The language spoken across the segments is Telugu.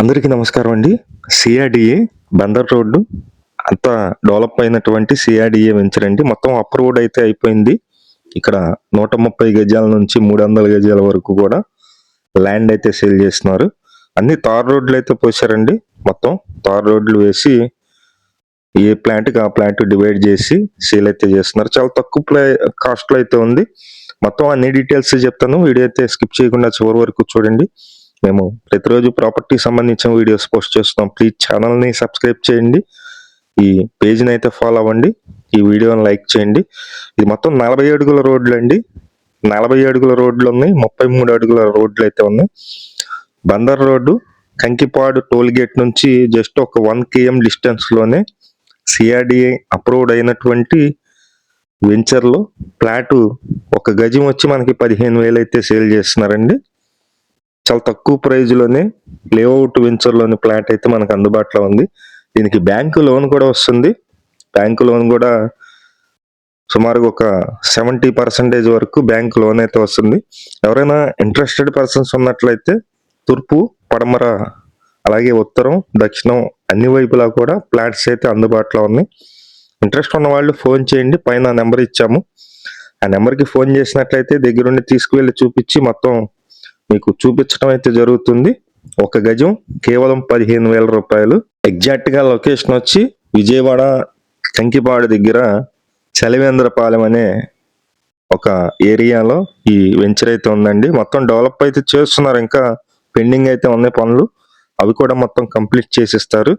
అందరికీ నమస్కారం అండి. సిఆర్‌డిఏ బందర్ రోడ్డు అంతా డెవలప్ అయినటువంటి సిఆర్‌డిఏ వెంచర్ అండి. మొత్తం అప్రూవ్డ్ అయితే అయిపోయింది. ఇక్కడ 130 గజాల నుంచి 300 గజాల వరకు కూడా ల్యాండ్ అయితే సేల్ చేస్తున్నారు. అన్ని తార్ రోడ్లు అయితే పోసారండి. మొత్తం తార్ రోడ్లు వేసి ఏ ప్లాంట్‌కి ఆ ప్లాంట్ డివైడ్ చేసి సేల్ అయితే చేస్తున్నారు. చాలా తక్కువ కాస్ట్‌లో అయితే ఉంది. మొత్తం అన్ని డీటెయిల్స్ చెప్తాను. వీడియో అయితే స్కిప్ చేయకుండా చివరి వరకు చూడండి. మేము ప్రతిరోజు ప్రాపర్టీ సంబంధించిన వీడియోస్ పోస్ట్ చేస్తున్నాం. ప్లీజ్ ఛానల్ని సబ్స్క్రైబ్ చేయండి. ఈ పేజ్ని అయితే ఫాలో అవ్వండి. ఈ వీడియోని లైక్ చేయండి. ఇది మొత్తం 40 అడుగుల రోడ్లు అండి. 40 అడుగుల రోడ్లు ఉన్నాయి. 33 అడుగుల రోడ్లు అయితే ఉన్నాయి. Bandar road Kankipadu toll gate నుంచి జస్ట్ ఒక 1 km డిస్టెన్స్లోనే సిఆర్‌డిఏ అప్రూవ్డ్ అయినటువంటి వెంచర్లో ప్లాటు ఒక గజం వచ్చి మనకి 15,000 అయితే సేల్ చేస్తున్నారండి. చాలా తక్కువ ప్రైజ్లోనే లేఅవుట్ వెంచర్లోని ప్లాట్ అయితే మనకు అందుబాటులో ఉంది. దీనికి బ్యాంకు లోన్ కూడా వస్తుంది. బ్యాంకు లోన్ కూడా సుమారుగా ఒక 70% వరకు బ్యాంకు లోన్ అయితే వస్తుంది. ఎవరైనా ఇంట్రెస్టెడ్ పర్సన్స్ ఉన్నట్లయితే తూర్పు, పడమర, అలాగే ఉత్తరం, దక్షిణం అన్ని వైపులా కూడా ప్లాట్స్ అయితే అందుబాటులో ఉన్నాయి. ఇంట్రెస్ట్ ఉన్న వాళ్ళు ఫోన్ చేయండి. పైన నెంబర్ ఇచ్చాము. ఆ నెంబర్కి ఫోన్ చేసినట్లయితే దగ్గరుండి తీసుకువెళ్ళి చూపించి మొత్తం మీకు చూపించడం అయితే జరుగుతుంది. ఒక గజం కేవలం 15,000 రూపాయలు. ఎగ్జాక్ట్గా లొకేషన్ వచ్చి విజయవాడ కంకిపాడు దగ్గర చలివేంద్రపాలెం అనే ఒక ఏరియాలో ఈ వెంచర్ అయితే ఉందండి. మొత్తం డెవలప్ అయితే చేస్తున్నారు. ఇంకా పెండింగ్ అయితే ఉన్నాయి పనులు. అవి కూడా మొత్తం కంప్లీట్ చేసిస్తారు.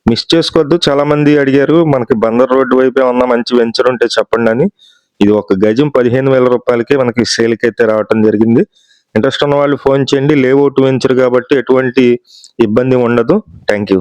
మిస్ చేసుకోవద్దు. చాలా మంది అడిగారు మనకి బందర్ రోడ్డు వైపే ఉన్న మంచి వెంచర్ ఉంటే చెప్పండి అని. ఇది ఒక గజం 15,000 రూపాయలకే మనకి సేల్కి అయితే రావటం జరిగింది. ఇంట్రెస్ట్ ఉన్న వాళ్ళు ఫోన్ చేయండి. లేఅవుట్ వెంచర్ కాబట్టి ఎటువంటి ఇబ్బంది ఉండదు. Thank you.